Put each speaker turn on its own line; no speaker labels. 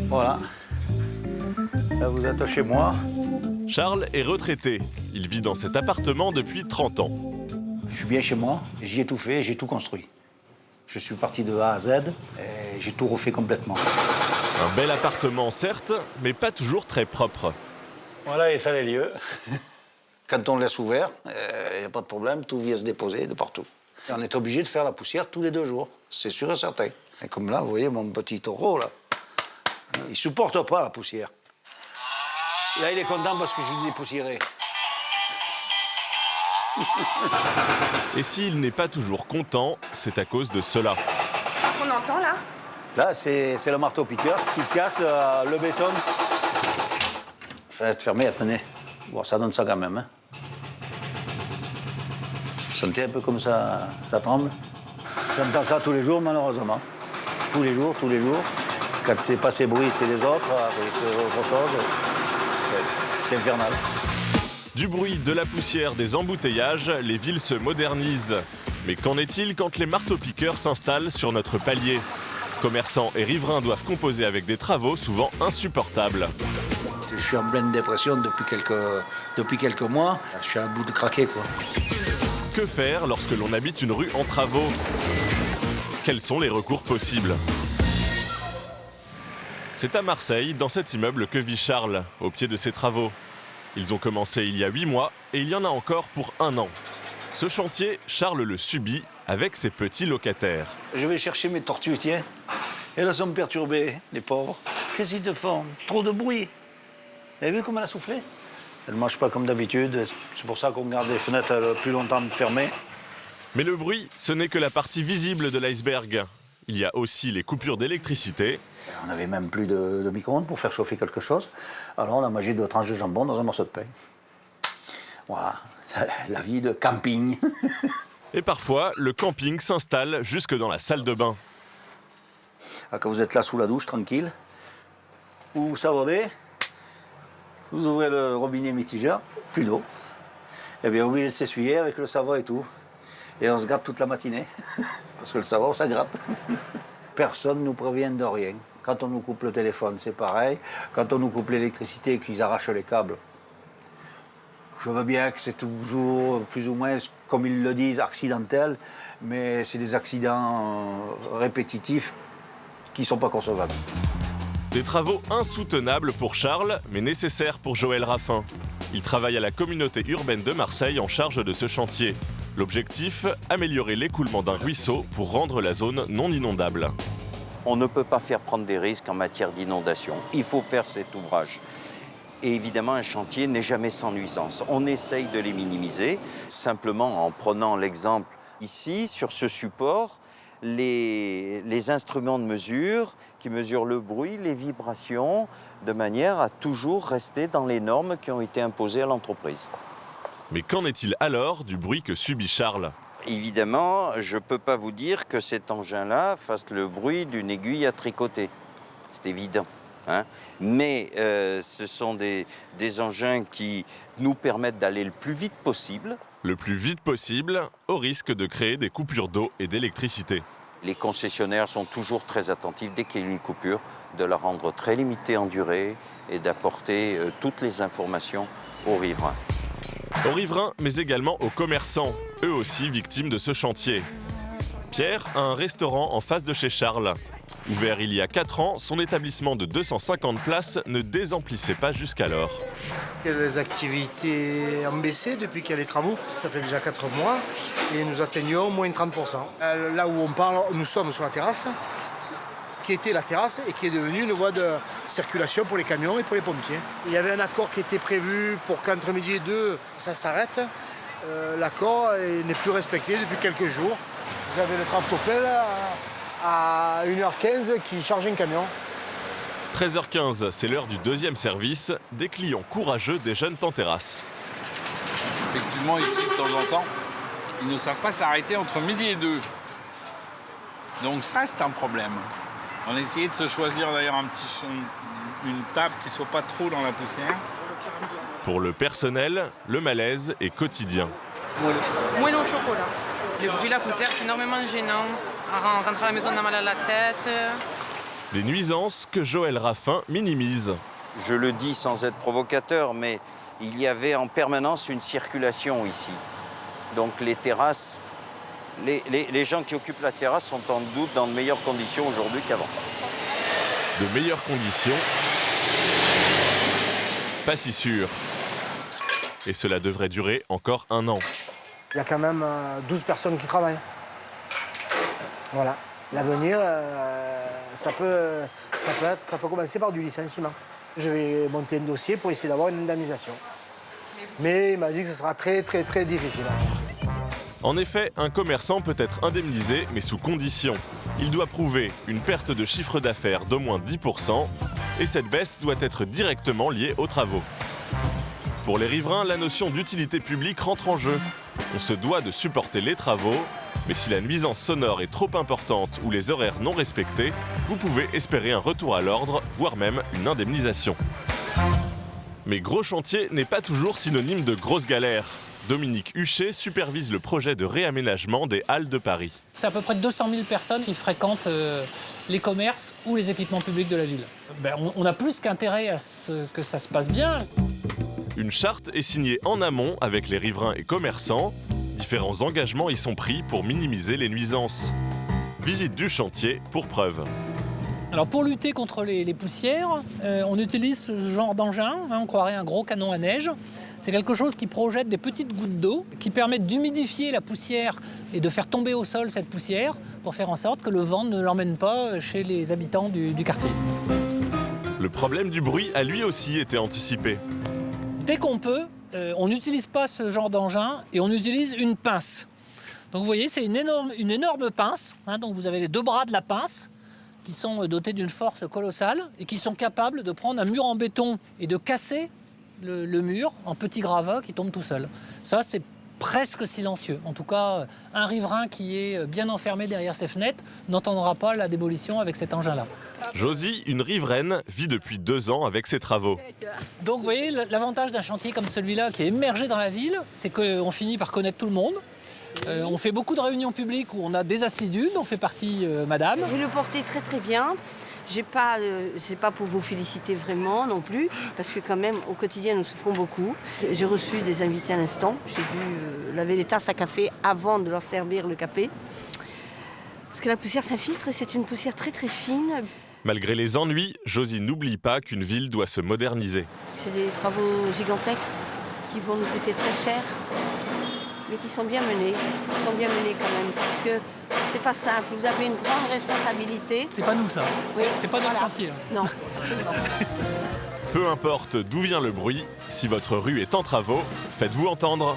Voilà. Là, vous êtes chez moi.
Charles est retraité. Il vit dans cet appartement depuis 30 ans.
Je suis bien chez moi. J'y ai tout fait, j'ai tout construit. Je suis parti de A à Z et j'ai tout refait complètement.
Un bel appartement, certes, mais pas toujours très propre.
Voilà l'état des lieux. Quand on laisse ouvert, il n'y a pas de problème, tout vient se déposer de partout. Et on est obligé de faire la poussière tous les 2 jours, c'est sûr et certain. Et comme là, vous voyez mon petit taureau, là, il ne supporte pas la poussière. Là, il est content parce que je l'ai dépoussiéré.
Et s'il n'est pas toujours content, c'est à cause de cela.
Qu'est-ce qu'on entend là?
Là, c'est le marteau-piqueur qui casse le béton. Faites fermer, attendez. Bon, ça donne ça quand même. Hein. Sentez un peu comme ça tremble. J'entends ça tous les jours, malheureusement. Tous les jours. Quand c'est pas ces bruits, c'est les autres, c'est autre chose. C'est infernal.
Du bruit, de la poussière, des embouteillages, les villes se modernisent. Mais qu'en est-il quand les marteaux-piqueurs s'installent sur notre palier? Commerçants et riverains doivent composer avec des travaux souvent insupportables.
Je suis en pleine dépression depuis quelques mois. Je suis à bout de craquer, quoi.
Que faire lorsque l'on habite une rue en travaux? Quels sont les recours possibles? C'est à Marseille, dans cet immeuble, que vit Charles, au pied de ses travaux. Ils ont commencé il y a 8 mois et il y en a encore pour 1 an. Ce chantier, Charles le subit avec ses petits locataires.
Je vais chercher mes tortues, tiens. Elles sont perturbées, les pauvres. Qu'est-ce qu'ils te font? Trop de bruit. Vous avez vu comme elle a soufflé? Elle ne mange pas comme d'habitude. C'est pour ça qu'on garde les fenêtres le plus longtemps fermées.
Mais le bruit, ce n'est que la partie visible de l'iceberg. Il y a aussi les coupures d'électricité.
On n'avait même plus de micro-ondes pour faire chauffer quelque chose. Alors on a mangé 2 tranches de jambon dans un morceau de pain. Voilà, la vie de camping.
Et parfois, le camping s'installe jusque dans la salle de bain.
Quand vous êtes là sous la douche, tranquille, vous vous savonnez, vous ouvrez le robinet mitigeur, plus d'eau. Et bien, obligé de s'essuyer avec le savon et tout. Et on se gratte toute la matinée. Parce que le savon, ça gratte. Personne ne nous prévient de rien. Quand on nous coupe le téléphone, c'est pareil. Quand on nous coupe l'électricité et qu'ils arrachent les câbles, je veux bien que c'est toujours plus ou moins, comme ils le disent, accidentel, mais c'est des accidents répétitifs qui ne sont pas concevables.
Des travaux insoutenables pour Charles, mais nécessaires pour Joël Raffin. Il travaille à la communauté urbaine de Marseille en charge de ce chantier. L'objectif, améliorer l'écoulement d'un ruisseau pour rendre la zone non inondable.
On ne peut pas faire prendre des risques en matière d'inondation. Il faut faire cet ouvrage. Et évidemment, un chantier n'est jamais sans nuisance. On essaye de les minimiser, simplement en prenant l'exemple ici, sur ce support, les instruments de mesure qui mesurent le bruit, les vibrations, de manière à toujours rester dans les normes qui ont été imposées à l'entreprise.
Mais qu'en est-il alors du bruit que subit Charles?
Évidemment, je ne peux pas vous dire que cet engin-là fasse le bruit d'une aiguille à tricoter. C'est évident. Hein. Mais ce sont des engins qui nous permettent d'aller le plus vite possible.
Le plus vite possible, au risque de créer des coupures d'eau et d'électricité.
Les concessionnaires sont toujours très attentifs, dès qu'il y a une coupure, de la rendre très limitée en durée et d'apporter toutes les informations aux riverains.
Aux riverains, mais également aux commerçants, eux aussi victimes de ce chantier. Pierre a un restaurant en face de chez Charles. Ouvert il y a 4 ans, son établissement de 250 places ne désemplissait pas jusqu'alors.
Les activités ont baissé depuis qu'il y a les travaux. Ça fait déjà 4 mois et nous atteignons moins de 30%. Là où on parle, nous sommes sur la terrasse, qui était la terrasse et qui est devenue une voie de circulation pour les camions et pour les pompiers. Il y avait un accord qui était prévu pour qu'entre midi et 2, ça s'arrête. L'accord n'est plus respecté depuis quelques jours. Vous avez le tractopelle à 1h15 qui charge un camion.
13h15, c'est l'heure du 2e service. Des clients courageux déjeunent en terrasse.
Effectivement, ici, de temps en temps, ils ne savent pas s'arrêter entre midi et 2. Donc ça, c'est un problème. On a essayé de se choisir d'ailleurs une table qui ne soit pas trop dans la poussière.
Pour le personnel, le malaise est quotidien.
Moellon au chocolat.
Le bruit, la poussière, c'est énormément gênant.
rentrer à la maison, on a mal à la tête.
Des nuisances que Joël Raffin minimise.
Je le dis sans être provocateur, mais il y avait en permanence une circulation ici. Donc les terrasses, les gens qui occupent la terrasse sont en doute dans de meilleures conditions aujourd'hui qu'avant.
De meilleures conditions, pas si sûr. Et cela devrait durer encore 1 an.
Il y a quand même 12 personnes qui travaillent. Voilà. L'avenir, ça peut commencer par du licenciement. Je vais monter un dossier pour essayer d'avoir une indemnisation. Mais il m'a dit que ce sera très, très, très difficile.
En effet, un commerçant peut être indemnisé, mais sous condition. Il doit prouver une perte de chiffre d'affaires d'au moins 10%, et cette baisse doit être directement liée aux travaux. Pour les riverains, la notion d'utilité publique rentre en jeu. On se doit de supporter les travaux, mais si la nuisance sonore est trop importante ou les horaires non respectés, vous pouvez espérer un retour à l'ordre, voire même une indemnisation. Mais gros chantier n'est pas toujours synonyme de grosse galère. Dominique Huchet supervise le projet de réaménagement des Halles de Paris.
C'est à peu près 200 000 personnes qui fréquentent les commerces ou les équipements publics de la ville. On a plus qu'intérêt à ce que ça se passe bien.
Une charte est signée en amont avec les riverains et commerçants. Différents engagements y sont pris pour minimiser les nuisances. Visite du chantier pour preuve.
Alors pour lutter contre les poussières, on utilise ce genre d'engin, on croirait un gros canon à neige. C'est quelque chose qui projette des petites gouttes d'eau qui permettent d'humidifier la poussière et de faire tomber au sol cette poussière pour faire en sorte que le vent ne l'emmène pas chez les habitants du quartier.
Le problème du bruit a lui aussi été anticipé.
Dès qu'on peut, on n'utilise pas ce genre d'engin et on utilise une pince. Donc vous voyez, c'est une énorme pince. Donc vous avez les 2 bras de la pince qui sont dotés d'une force colossale et qui sont capables de prendre un mur en béton et de casser le mur en petits gravats qui tombent tout seuls. Ça, c'est presque silencieux. En tout cas, un riverain qui est bien enfermé derrière ses fenêtres n'entendra pas la démolition avec cet engin-là.
Josie, une riveraine, vit depuis 2 ans avec ses travaux.
Donc vous voyez, l'avantage d'un chantier comme celui-là qui est émergé dans la ville, c'est qu'on finit par connaître tout le monde. On fait beaucoup de réunions publiques où on a des assidus, dont fait partie madame.
Vous le portez très très bien. C'est pas pour vous féliciter vraiment non plus, parce que quand même au quotidien nous souffrons beaucoup. J'ai reçu des invités à l'instant, j'ai dû laver les tasses à café avant de leur servir le café. Parce que la poussière s'infiltre et c'est une poussière très très fine.
Malgré les ennuis, Josie n'oublie pas qu'une ville doit se moderniser.
C'est des travaux gigantesques qui vont nous coûter très cher, mais qui sont bien menés. Ils sont bien menés quand même, parce que c'est pas simple. Vous avez une grande responsabilité.
C'est pas nous ça,
Oui,
c'est pas notre
voilà.
chantier.
Non.
Peu importe d'où vient le bruit, si votre rue est en travaux, faites-vous entendre.